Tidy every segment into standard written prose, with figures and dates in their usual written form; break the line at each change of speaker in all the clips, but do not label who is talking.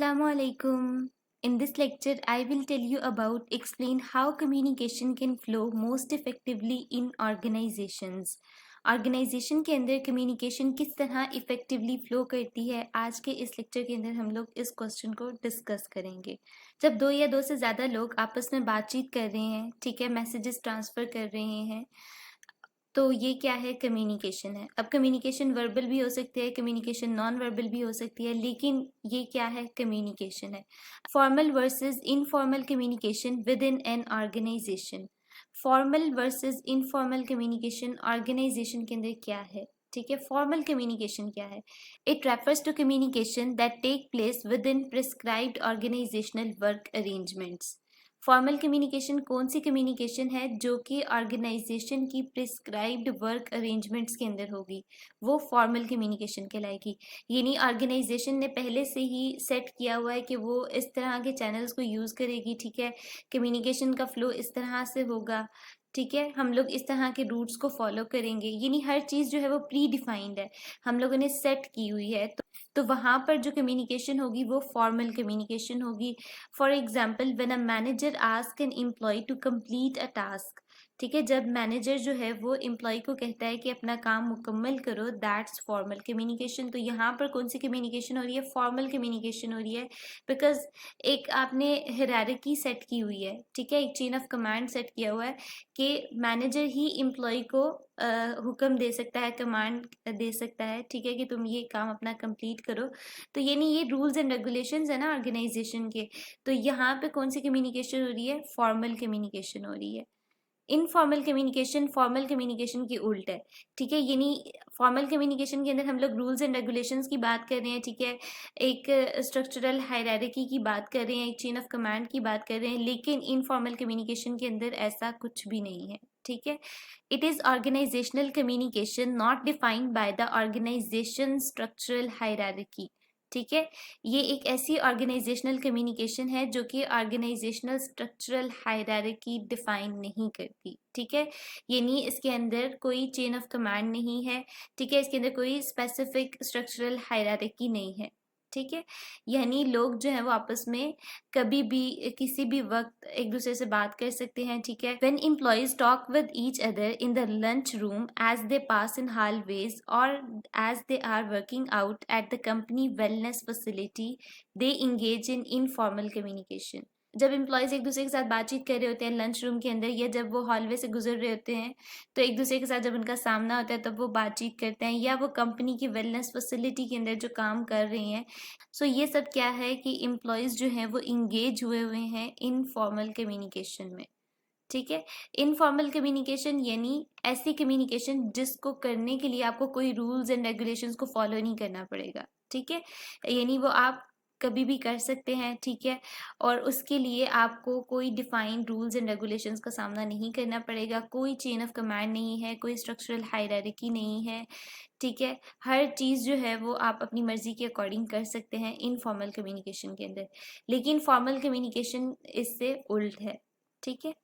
Assalamualaikum. In this lecture, I will tell you about explain how communication can flow most effectively in organizations. Organization के अंदर communication किस तरह effectively flow करती है, आज के इस लेक्चर के अंदर हम लोग इस क्वेश्चन को डिस्कस करेंगे। जब दो या दो से ज़्यादा लोग आपस में बातचीत कर रहे हैं, ठीक है, मैसेजेस ट्रांसफ़र कर रहे हैं, तो ये क्या है? कम्युनिकेशन है। अब कम्युनिकेशन वर्बल भी हो सकती है, कम्युनिकेशन नॉन वर्बल भी हो सकती है, लेकिन ये क्या है? कम्युनिकेशन है। Formal versus informal communication within an organization. Formal versus informal communication organization के अंदर क्या है? ठीक है, फॉर्मल कम्युनिकेशन क्या है? It refers to communication that take place within prescribed organizational work arrangements. Formal communication कौन सी कम्युनिकेशन है जो कि ऑर्गेनाइजेशन की प्रिस्क्राइब्ड वर्क अरेंजमेंट्स के अंदर होगी, वो फॉर्मल कम्युनिकेशन कहलाएगी। यानी ऑर्गेनाइजेशन ने पहले से ही सेट किया हुआ है कि वो इस तरह के चैनल्स को यूज़ करेगी, ठीक है, कम्युनिकेशन का फ्लो इस तरह से होगा, ठीक है, हम लोग इस तरह के रूट्स को फॉलो करेंगे, यानी हर चीज़ जो है वो प्री डिफाइंड है, हम लोगों ने सेट की हुई है। तो वहाँ पर जो कम्युनिकेशन होगी वो फॉर्मल कम्युनिकेशन होगी। For example, when a manager ask an employee to complete a task, ठीक है, जब मैनेजर जो है वो एम्प्लॉय को कहता है कि अपना काम मुकम्मल करो, दैट्स फॉर्मल कम्युनिकेशन। तो यहाँ पर कौन सी कम्युनिकेशन हो रही है? फॉर्मल कम्युनिकेशन हो रही है, बिकॉज एक आपने हायरार्की सेट की हुई है, ठीक है, एक चेन ऑफ कमांड सेट किया हुआ है कि मैनेजर ही एम्प्लॉय को हुक्म दे सकता है, कमांड दे सकता है, ठीक है, कि तुम ये काम अपना कंप्लीट करो। तो ये नहीं, ये रूल्स एंड रेगुलेशंस है ना ऑर्गेनाइजेशन के। तो यहाँ पे कौन सी कम्युनिकेशन हो रही है? फॉर्मल कम्युनिकेशन हो रही है। इनफॉर्मल कम्युनिकेशन फॉर्मल कम्युनिकेशन की उल्ट है, ठीक है, यानी फॉर्मल कम्युनिकेशन के अंदर हम लोग रूल्स एंड रेगुलेशंस की बात कर रहे हैं, ठीक है, एक स्ट्रक्चरल हायरार्की की बात कर रहे हैं, एक चेन ऑफ कमांड की बात कर रहे हैं, लेकिन इनफॉर्मल कम्युनिकेशन के अंदर ऐसा कुछ भी नहीं है, ठीक है। It is organizational communication not defined by the organization structural hierarchy, ठीक है। ये एक ऐसी ऑर्गेनाइजेशनल कम्युनिकेशन है जो कि ऑर्गेनाइजेशनल स्ट्रक्चरल हायरार्की डिफाइन नहीं करती, ठीक है, यानी इसके अंदर कोई चेन ऑफ कमांड नहीं है, ठीक है, इसके अंदर कोई स्पेसिफिक स्ट्रक्चरल हायरार्की नहीं है, ठीक है, यानी लोग जो है वो आपस में कभी भी किसी भी वक्त एक दूसरे से बात कर सकते हैं, ठीक है। When employees talk with each other in the lunch room as they pass in hallways और as they are working out at the company wellness facility, they engage in informal communication. जब एम्प्लॉयज एक दूसरे के साथ बातचीत कर रहे होते हैं लंच रूम के अंदर, या जब वो हॉलवे से गुजर रहे होते हैं, तो एक दूसरे के साथ जब उनका सामना होता है तब वो बातचीत करते हैं, या वो कंपनी की वेलनेस फैसिलिटी के अंदर जो काम कर रहे हैं। सो ये सब क्या है कि एम्प्लॉयज जो हैं वो इंगेज हुए हुए हैं इनफॉर्मल कम्युनिकेशन में, ठीक है। इनफॉर्मल कम्युनिकेशन यानी ऐसी कम्युनिकेशन जिसको करने के लिए आपको कोई रूल्स एंड रेगुलेशंस को फॉलो नहीं करना पड़ेगा, ठीक है, यानी वो आप कभी भी कर सकते हैं, ठीक है, और उसके लिए आपको कोई डिफाइंड रूल्स एंड रेगुलेशंस का सामना नहीं करना पड़ेगा, कोई चेन ऑफ कमांड नहीं है, कोई स्ट्रक्चरल हायरार्की नहीं है, ठीक है, हर चीज़ जो है वो आप अपनी मर्जी के अकॉर्डिंग कर सकते हैं इनफॉर्मल कम्युनिकेशन के अंदर, लेकिन फॉर्मल कम्युनिकेशन इससे उल्ट है, ठीक है।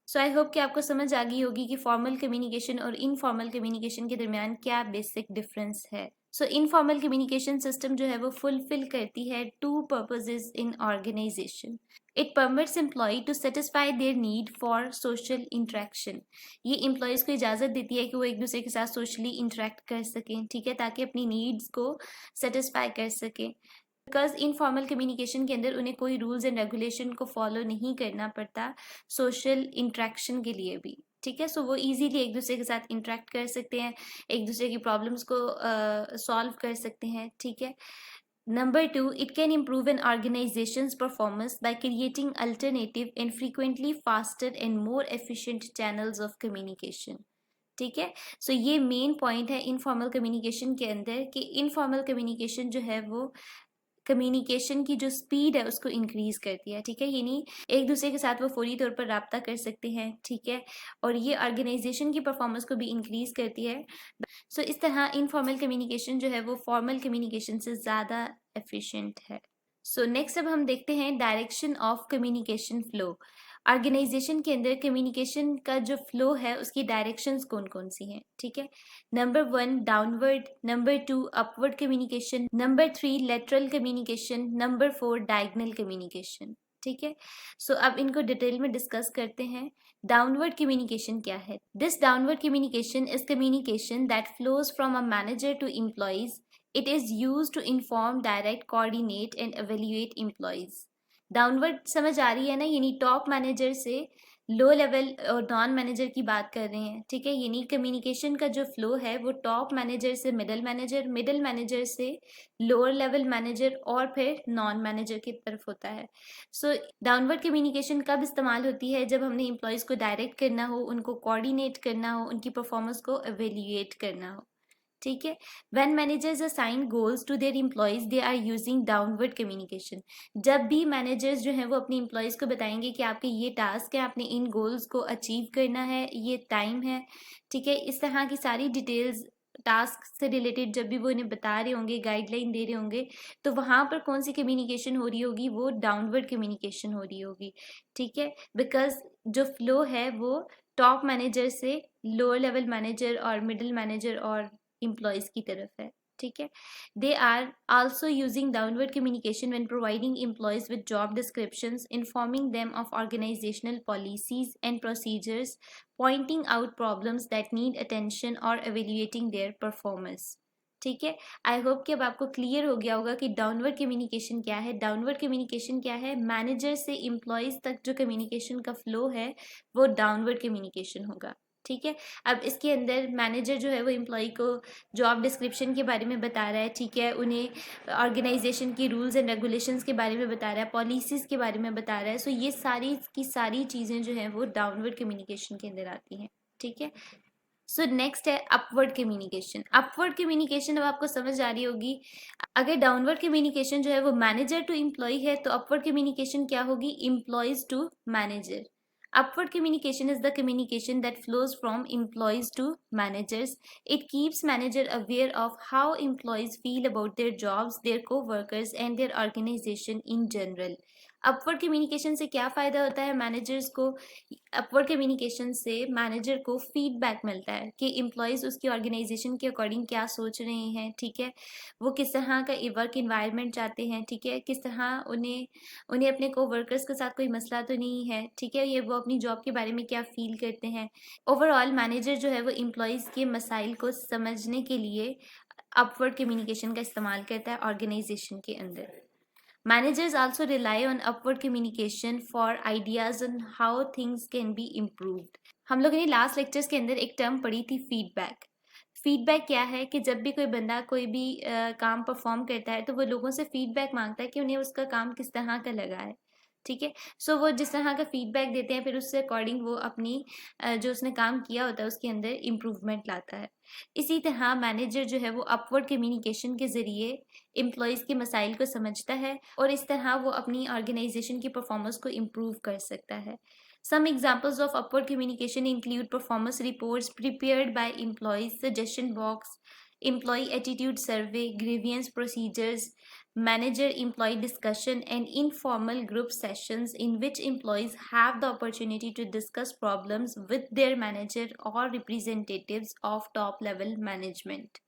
सो आई होप कि आपको समझ आ गई होगी कि फॉर्मल कम्युनिकेशन और इनफॉर्मल कम्युनिकेशन के दरमियान क्या बेसिक डिफरेंस है। सो इनफॉर्मल कम्युनिकेशन सिस्टम जो है वो फुलफिल करती है two purposes in organization. It permits employee to satisfy their need for social interaction. ये एम्प्लॉयज को इजाज़त देती है कि वो एक दूसरे के साथ सोशली इंटरेक्ट कर सकें, ठीक है, ताकि अपनी नीड्स को सेटिस्फाई कर सकें। बिकॉज इनफॉर्मल कम्युनिकेशन के अंदर उन्हें कोई रूल्स एंड रेगुलेशन को फॉलो नहीं करना पड़ता सोशल इंट्रैक्शन के लिए भी, ठीक है। सो वो इजीली एक दूसरे के साथ इंटरेक्ट कर सकते हैं, एक दूसरे की प्रॉब्लम्स को सॉल्व कर सकते हैं, ठीक है। Number 2, it can improve an organization's performance by creating alternative and frequently faster and more efficient channels of communication, ठीक है। सो ये मेन पॉइंट है इनफॉर्मल कम्युनिकेशन के अंदर कि इनफॉर्मल कम्युनिकेशन जो है वो कम्युनिकेशन की जो स्पीड है उसको इंक्रीज करती है, ठीक है, यानी एक दूसरे के साथ वो फौरी तौर पर राब्ता कर सकते हैं, ठीक है, और ये ऑर्गेनाइजेशन की परफॉर्मेंस को भी इंक्रीज करती है। सो इस तरह इनफॉर्मल कम्युनिकेशन जो है वो फॉर्मल कम्युनिकेशन से ज़्यादा एफिशिएंट है। सो नेक्स्ट अब हम देखते हैं direction of communication flow. Organization के अंदर कम्युनिकेशन का जो फ्लो है उसकी डायरेक्शंस कौन कौन सी हैं, ठीक है। Number 1 downward, number 2 upward communication, number 3 lateral communication, number 4 diagonal communication, ठीक है। सो अब इनको डिटेल में डिस्कस करते हैं। डाउनवर्ड कम्युनिकेशन क्या है? This downward communication is communication that flows from a manager to employees. It is used to inform, direct, coordinate and evaluate employees. Downward समझ आ रही है ना, यानी टॉप मैनेजर से लो लेवल और नॉन मैनेजर की बात कर रहे हैं, ठीक है। यानी कम्युनिकेशन का जो फ्लो है वो टॉप मैनेजर से मिडिल मैनेजर, मिडिल मैनेजर से लोअर लेवल मैनेजर और फिर नॉन मैनेजर की तरफ होता है। सो डाउनवर्ड कम्युनिकेशन कब इस्तेमाल होती है? जब हमने एम्प्लॉयज़ को डायरेक्ट करना हो, उनको कोऑर्डिनेट करना हो, उनकी परफॉर्मेंस को एवेल्यूएट करना हो, ठीक है। When managers assign goals to their employees, they are using downward communication. जब भी मैनेजर्स जो हैं वो अपने एम्प्लॉयज़ को बताएंगे कि आपके ये टास्क है, आपने इन गोल्स को अचीव करना है, ये टाइम है, ठीक है, इस तरह की सारी डिटेल्स टास्क से रिलेटेड जब भी वो इन्हें बता रहे होंगे, गाइडलाइन दे रहे होंगे, तो वहाँ पर कौन सी कम्युनिकेशन हो रही होगी? वो डाउनवर्ड कम्युनिकेशन हो रही होगी, ठीक है। बिकॉज जो फ्लो है वो टॉप मैनेजर से लोअर लेवल मैनेजर और मिडिल मैनेजर और एम्प्लॉयज की तरफ है, ठीक है। They are also using downward communication when providing employees with job descriptions, informing them of organizational policies and procedures, pointing out problems that need attention और evaluating their performance, ठीक है। I hope कि अब आपको क्लियर हो गया होगा कि डाउनवर्ड कम्युनिकेशन क्या है। डाउनवर्ड कम्युनिकेशन क्या है? मैनेजर से एम्प्लॉयज तक जो कम्युनिकेशन का फ्लो है वो डाउनवर्ड कम्युनिकेशन होगा, ठीक है। अब इसके अंदर मैनेजर जो है वो एम्प्लॉय को जॉब डिस्क्रिप्शन के बारे में बता रहा है, ठीक है, उन्हें ऑर्गेनाइजेशन की रूल्स एंड रेगुलेशंस के बारे में बता रहा है, पॉलिसीज़ के बारे में बता रहा है। सो ये सारी की सारी चीज़ें जो हैं वो डाउनवर्ड कम्युनिकेशन के अंदर आती हैं, ठीक है। सो नेक्स्ट है अपवर्ड कम्युनिकेशन। अपवर्ड कम्युनिकेशन अब आपको समझ आ रही होगी। अगर डाउनवर्ड कम्युनिकेशन जो है वो मैनेजर टू एम्प्लॉय है, तो अपवर्ड कम्युनिकेशन क्या होगी? Employees to manager. Upward communication is the communication that flows from employees to managers. It keeps manager aware of how employees feel about their jobs, their co-workers and their organization in general. Upward communication से क्या फ़ायदा होता है managers को? Upward communication से manager को feedback मिलता है कि एम्प्लॉयज़ उसकी ऑर्गेनाइजेशन के अकॉर्डिंग क्या सोच रहे हैं, ठीक है, वो किस तरह का वर्क इन्वायरमेंट चाहते हैं, ठीक है, किस तरह उन्हें उन्हें अपने को वर्कर्स के साथ कोई मसला तो नहीं है, ठीक है, ये वो अपनी जॉब के बारे में क्या फील करते हैं। ओवरऑल मैनेजर जो है वो एम्प्लॉयज़ के मसाइल को समझने के लिए अपवर्ड कम्युनिकेशन का इस्तेमाल करता है ऑर्गेनाइजेशन के अंदर। Managers also rely on upward communication for ideas on how things can be improved. हम लोगों ने लास्ट लेक्चर्स के अंदर एक टर्म पढ़ी थी, फीडबैक। फीडबैक क्या है कि जब भी कोई बंदा कोई भी काम परफॉर्म करता है तो वो लोगों से फीडबैक मांगता है कि उन्हें उसका काम किस तरह का लगा है, ठीक है। सो वो जिस तरह का फीडबैक देते हैं फिर उससे अकॉर्डिंग वो अपनी जो उसने काम किया होता है उसके अंदर इम्प्रूवमेंट लाता है। इसी तरह मैनेजर जो है वो अपवर्ड कम्युनिकेशन के ज़रिए एम्प्लॉयज़ के मसाइल को समझता है और इस तरह वो अपनी ऑर्गेनाइजेशन की परफॉर्मेंस को इम्प्रूव कर सकता है। Some examples of upward communication include performance reports prepared by employees, suggestion box, employee attitude survey, grievance procedures, manager-employee discussion, and informal group sessions in which employees have the opportunity to discuss problems with their manager or representatives of top-level management.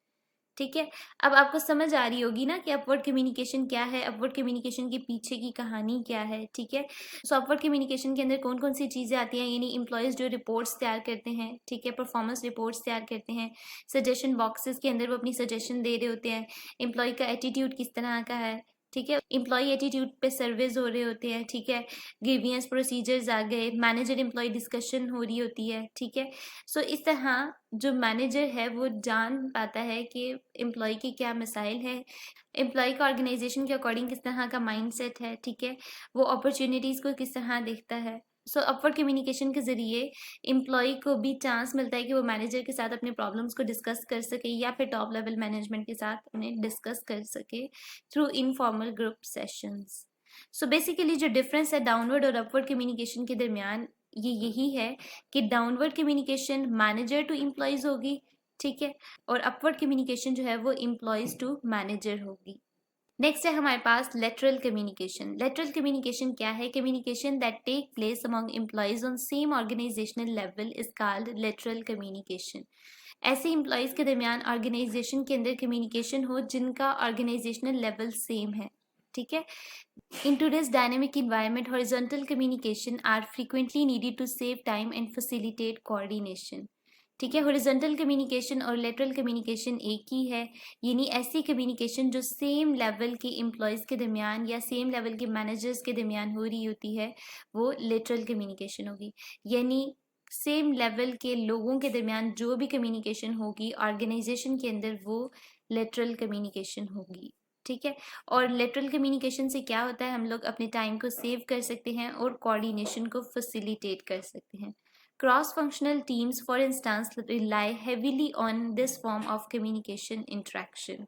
ठीक है। अब आपको समझ आ रही होगी ना कि upward communication क्या है, अपवर्ड कम्युनिकेशन के पीछे की कहानी क्या है, ठीक है। सो अपवर्ड कम्युनिकेशन के अंदर कौन कौन सी चीज़ें आती हैं, यानी एम्प्लॉयज़ जो रिपोर्ट्स तैयार करते हैं, ठीक है, परफॉर्मेंस रिपोर्ट्स तैयार करते हैं, सजेशन बॉक्सेस के अंदर वो अपनी सजेशन दे रहे होते हैं, एम्प्लॉय का एटीट्यूड किस तरह का है, ठीक है, एम्प्लॉय एटीट्यूड पे सर्वेज हो रहे होते हैं, ठीक है, ग्रीवियंस प्रोसीजर्स आ गए, मैनेजर एम्प्लॉय डिस्कशन हो रही होती है, ठीक है। सो इस तरह जो मैनेजर है वो जान पाता है कि एम्प्लॉय के क्या मसाइल है, एम्प्लॉय का ऑर्गेनाइजेशन के अकॉर्डिंग किस तरह का माइंडसेट है, ठीक है, वो अपॉर्चुनिटीज़ को किस तरह देखता है। सो अपवर्ड कम्युनिकेशन के ज़रिए एम्प्लॉय को भी चांस मिलता है कि वो मैनेजर के साथ अपने प्रॉब्लम्स को डिस्कस कर सके या फिर टॉप लेवल मैनेजमेंट के साथ उन्हें डिस्कस कर सके through informal group sessions. So basically जो डिफरेंस है डाउनवर्ड और अपवर्ड कम्युनिकेशन के दरमियान ये यही है कि downward communication manager to employees होगी, ठीक है, और अपवर्ड कम्युनिकेशन जो है वो एम्प्लॉयज़ टू मैनेजर होगी। नेक्स्ट है हमारे पास लेटरल कम्युनिकेशन। लेटरल कम्युनिकेशन क्या है? Communication that take place among employees on same organizational level is called lateral communication. ऐसे एम्प्लॉयज के दरमियान ऑर्गेनाइजेशन के अंदर कम्युनिकेशन हो जिनका ऑर्गेनाइजेशनल लेवल सेम है। ठीक है। In today's dynamic environment, horizontal communication are frequently needed to save time and facilitate coordination. ठीक है। हॉरिजॉन्टल कम्युनिकेशन और लेटरल कम्युनिकेशन एक ही है, यानी ऐसी कम्युनिकेशन जो सेम लेवल के एम्प्लॉयज़ के दरमियान या सेम लेवल के मैनेजर्स के दरमियान हो रही होती है वो लेटरल कम्युनिकेशन होगी। यानी सेम लेवल के लोगों के दरमियान जो भी कम्युनिकेशन होगी ऑर्गेनाइजेशन के अंदर वो लेटरल कम्युनिकेशन होगी। ठीक है। और लेटरल कम्युनिकेशन से क्या होता है, हम लोग अपने टाइम को सेव कर सकते हैं और कोऑर्डिनेशन को फैसिलिटेट कर सकते हैं। Cross-functional teams, for instance, rely heavily on this form of communication interaction.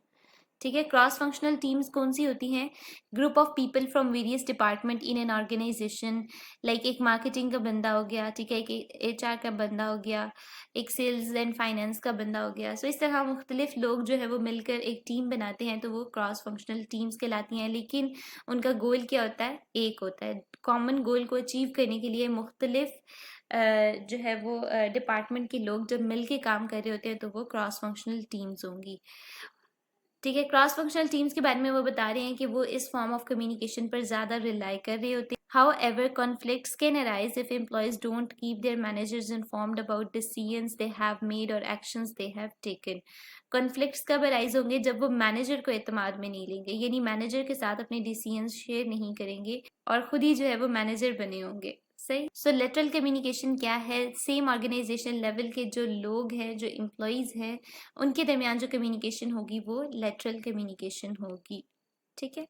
ठीक है। क्रॉस फंक्शनल टीम्स कौन सी होती हैं? Group of people from various department in an organization. Like एक मार्केटिंग का बंदा हो गया, ठीक है, एक HR का बंदा हो गया, एक सेल्स एंड फाइनेंस का बंदा हो गया। सो इस तरह मुख्तलिफ लोग जो है वो मिलकर एक टीम बनाते हैं तो वो क्रॉस फंक्शनल टीम्स कहलाती हैं। लेकिन उनका गोल क्या होता है? एक होता है। कॉमन गोल को अचीव करने के लिए मुख्तलिफ जो है वो डिपार्टमेंट के लोग जब मिल के काम कर रहे होते हैं तो वो क्रॉस फंक्शनल टीम्स होंगी। ठीक है। क्रॉस फंक्शनल टीम्स के बारे में वो बता रहे हैं कि वो इस फॉर्म ऑफ कम्युनिकेशन पर ज़्यादा रिलाई कर रहे होते हैं। However, conflicts can arise if employees don't keep their managers informed about decisions they have made or actions they have taken. Conflicts कब अराइज होंगे? जब वो मैनेजर को एतमाद में नहीं लेंगे, यानी मैनेजर के साथ अपने डिसीजंस शेयर नहीं करेंगे और खुद ही जो है वो मैनेजर बने होंगे। सही। सो लेटरल कम्युनिकेशन क्या है? सेम ऑर्गेनाइजेशन लेवल के जो लोग हैं, जो एम्प्लॉयज हैं, उनके दरमियान जो कम्युनिकेशन होगी वो लेटरल कम्युनिकेशन होगी। ठीक है।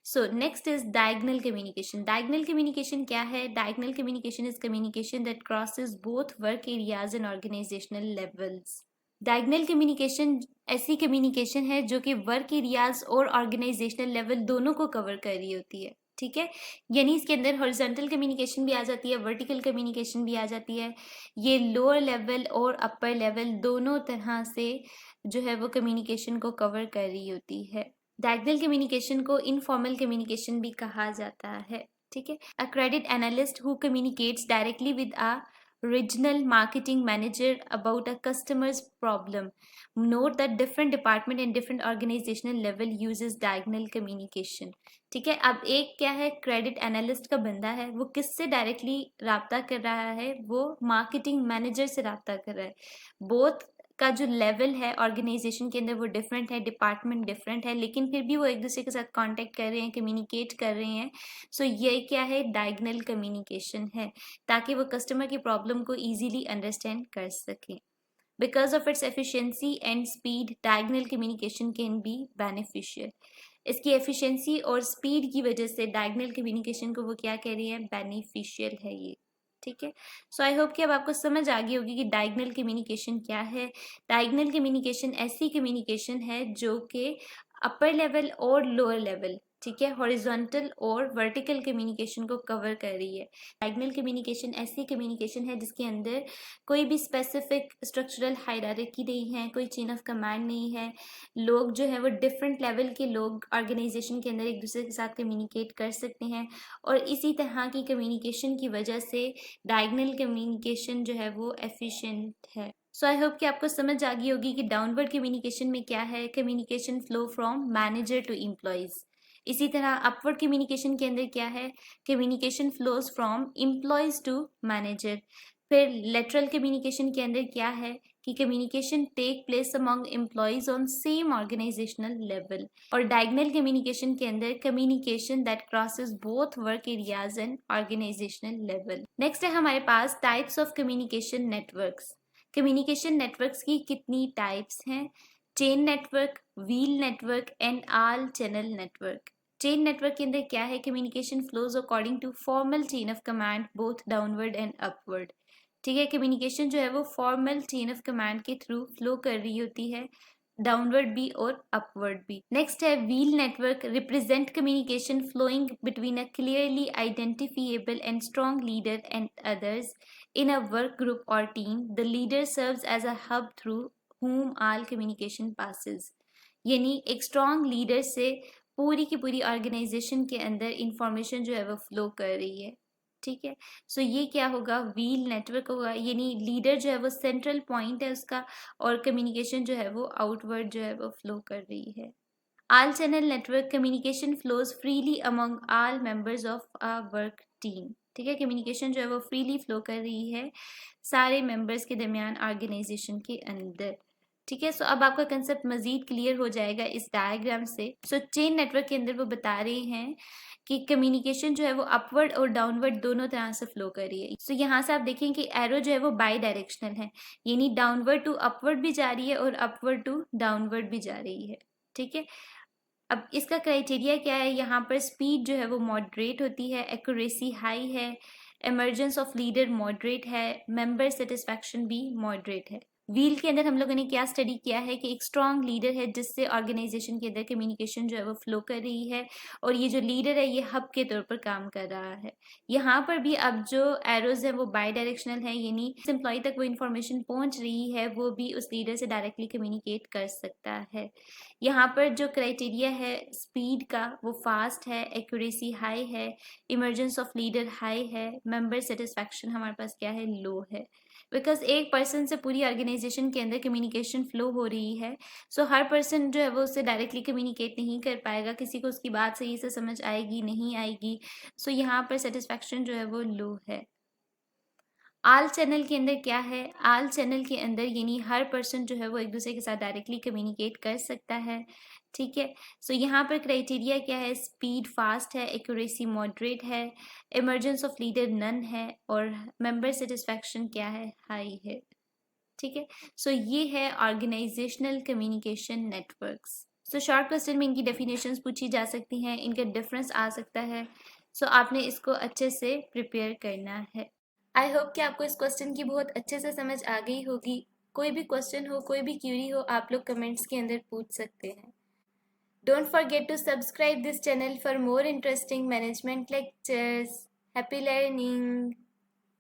So next is diagonal communication. Diagonal communication क्या है? Diagonal communication is communication that crosses both work areas and organizational levels. Diagonal communication ऐसी कम्युनिकेशन है जो कि वर्क एरियाज और ऑर्गेनाइजेशनल लेवल दोनों को कवर कर रही होती है। ठीक है। यानी इसके अंदर हॉरिजॉन्टल कम्युनिकेशन भी आ जाती है, वर्टिकल कम्युनिकेशन भी आ जाती है। ये लोअर लेवल और अपर लेवल दोनों तरह से जो है वो कम्युनिकेशन को कवर कर रही होती है। डायगनल कम्युनिकेशन को इनफॉर्मल कम्युनिकेशन भी कहा जाता है। ठीक है। A credit analyst who communicates directly with a regional marketing manager about a customer's problem. Note that different department and different organizational level uses diagonal communication. ठीक है। अब एक क्या है, क्रेडिट एनालिस्ट का बंदा है, वो किससे डायरेक्टली राब्ता कर रहा है? वो मार्केटिंग मैनेजर से राब्ता कर रहा है। बोथ का जो लेवल है ऑर्गेनाइजेशन के अंदर वो डिफरेंट है, डिपार्टमेंट डिफरेंट है, लेकिन फिर भी वो एक दूसरे के साथ कांटेक्ट कर रहे हैं, कम्युनिकेट कर रहे हैं। सो ये क्या है? डायगनल कम्युनिकेशन है, ताकि वो कस्टमर की प्रॉब्लम को इजीली अंडरस्टैंड कर सकें। Because of its efficiency and speed, diagonal communication can be beneficial. इसकी एफिशिएंसी और स्पीड की वजह से डायगनल कम्युनिकेशन को वो क्या कह रही है? बेनिफिशियल है ये। ठीक है। सो आई होप कि अब आपको समझ आ गई होगी कि डायगनल कम्युनिकेशन क्या है। डायगनल कम्युनिकेशन ऐसी कम्युनिकेशन है जो कि अपर लेवल और लोअर लेवल, ठीक है, हॉरिजॉन्टल और वर्टिकल कम्युनिकेशन को कवर कर रही है। डायगनल कम्युनिकेशन ऐसी कम्युनिकेशन है जिसके अंदर कोई भी स्पेसिफिक स्ट्रक्चरल हायरार्की नहीं है, कोई चेन ऑफ कमांड नहीं है। लोग जो है वो डिफरेंट लेवल के लोग ऑर्गेनाइजेशन के अंदर एक दूसरे के साथ कम्युनिकेट कर सकते हैं और इसी तरह की कम्युनिकेशन की वजह से डायगनल कम्युनिकेशन जो है वो एफिशिएंट है। सो आई होप कि आपको समझ आ गई होगी कि डाउनवर्ड कम्युनिकेशन में क्या है? Communication flow from manager to employees. इसी तरह अपवर्ड कम्युनिकेशन के अंदर क्या है? Communication flows from employees to manager. फिर लेटरल कम्युनिकेशन के अंदर क्या है कि communication take place among employees on same organizational level. और डायगनल कम्युनिकेशन के अंदर communication that crosses both work areas and organizational level. Next है हमारे पास types of communication networks. Communication networks की कितनी टाइप्स हैं? Chain network, wheel network and all channel network. Chain network के अंदर क्या है? Communication flows according to formal chain of command both downward and upward. ठीक है। कम्युनिकेशन जो है वो फॉर्मल चेन ऑफ कमांड के थ्रू फ्लो कर रही होती है, डाउनवर्ड भी और अपवर्ड भी। नेक्स्ट है wheel network, represent communication flowing between a clearly identifiable and strong leader and others in a work group or team. The leader serves as a hub through whom all communication passes. यानी एक strong leader से पूरी की पूरी organisation के अंदर information जो है वो फ्लो कर रही है। ठीक है, सो ये क्या होगा, व्हील नेटवर्क होगा, यानी लीडर जो है वो सेंट्रल पॉइंट है उसका, और कम्युनिकेशन जो है वो आउटवर्ड जो है वो फ्लो कर रही है। All channel network communication flows freely among all members of a work team। ठीक है, कम्युनिकेशन जो है वो फ्रीली फ्लो कर रही है सारे मेंबर्स के दरमियान ऑर्गेनाइजेशन के अंदर। ठीक है, सो अब आपका कंसेप्ट मजीद क्लियर हो जाएगा इस डायग्राम से। सो चेन नेटवर्क के अंदर वो बता रहे हैं कि कम्युनिकेशन जो है वो अपवर्ड और डाउनवर्ड दोनों तरह से फ्लो कर रही है। सो यहाँ से आप देखें कि एरो जो है वो बाई डायरेक्शनल है, यानी डाउनवर्ड टू अपवर्ड भी जा रही है और अपवर्ड टू डाउनवर्ड भी जा रही है। ठीक है, अब इसका क्राइटेरिया क्या है, यहाँ पर स्पीड जो है वो मॉडरेट होती है, एक्यूरेसी हाई है, इमरजेंस ऑफ लीडर मॉडरेट है, मेंबर सेटिस्फैक्शन भी मॉडरेट है। व्हील के अंदर हम लोगों ने क्या स्टडी किया है कि एक स्ट्रॉन्ग लीडर है जिससे ऑर्गेनाइजेशन के अंदर कम्युनिकेशन जो है वो फ्लो कर रही है, और ये जो लीडर है ये हब के तौर पर काम कर रहा है। यहाँ पर भी अब जो एरोज है वो बाई डायरेक्शनल है, यानी जिस एम्प्लॉय तक वो इन्फॉर्मेशन पहुंच रही है वो भी उस लीडर से डायरेक्टली कम्युनिकेट कर सकता है। यहाँ पर जो क्राइटेरिया है स्पीड का वो फास्ट है, एक्यूरेसी हाई है, इमरजेंस ऑफ लीडर हाई है, मेंबर सेटिस्फैक्शन हमारे पास क्या है, लो है। बिकॉज एक पर्सन से पूरी ऑर्गेनाइजेशन के अंदर कम्युनिकेशन फ्लो हो रही है, सो हर पर्सन जो है वो उससे डायरेक्टली कम्युनिकेट नहीं कर पाएगा, किसी को उसकी बात सही से समझ आएगी नहीं आएगी, सो यहाँ पर सेटिस्फैक्शन जो है वो लो है। आल चैनल के अंदर क्या है, आल चैनल के अंदर यानी हर पर्सन जो है वो एक दूसरे के साथ डायरेक्टली कम्युनिकेट कर सकता है। ठीक है, सो यहाँ पर क्राइटेरिया क्या है, स्पीड फास्ट है, एक्यूरेसी मॉडरेट है, इमरजेंस ऑफ लीडर नन है, और मेंबर सेटिस्फैक्शन क्या है, हाई है। ठीक है, सो ये है organizational communication networks. So short question में इनकी डेफिनेशंस पूछी जा सकती हैं, इनका डिफरेंस आ सकता है, सो आपने इसको अच्छे से प्रिपेयर करना है। आई होप कि आपको इस क्वेश्चन की बहुत अच्छे से समझ आ गई होगी। कोई भी क्वेश्चन हो, कोई भी क्यूरी हो, आप लोग कमेंट्स के अंदर पूछ सकते हैं। Don't forget to subscribe this channel for more interesting management lectures. Happy learning.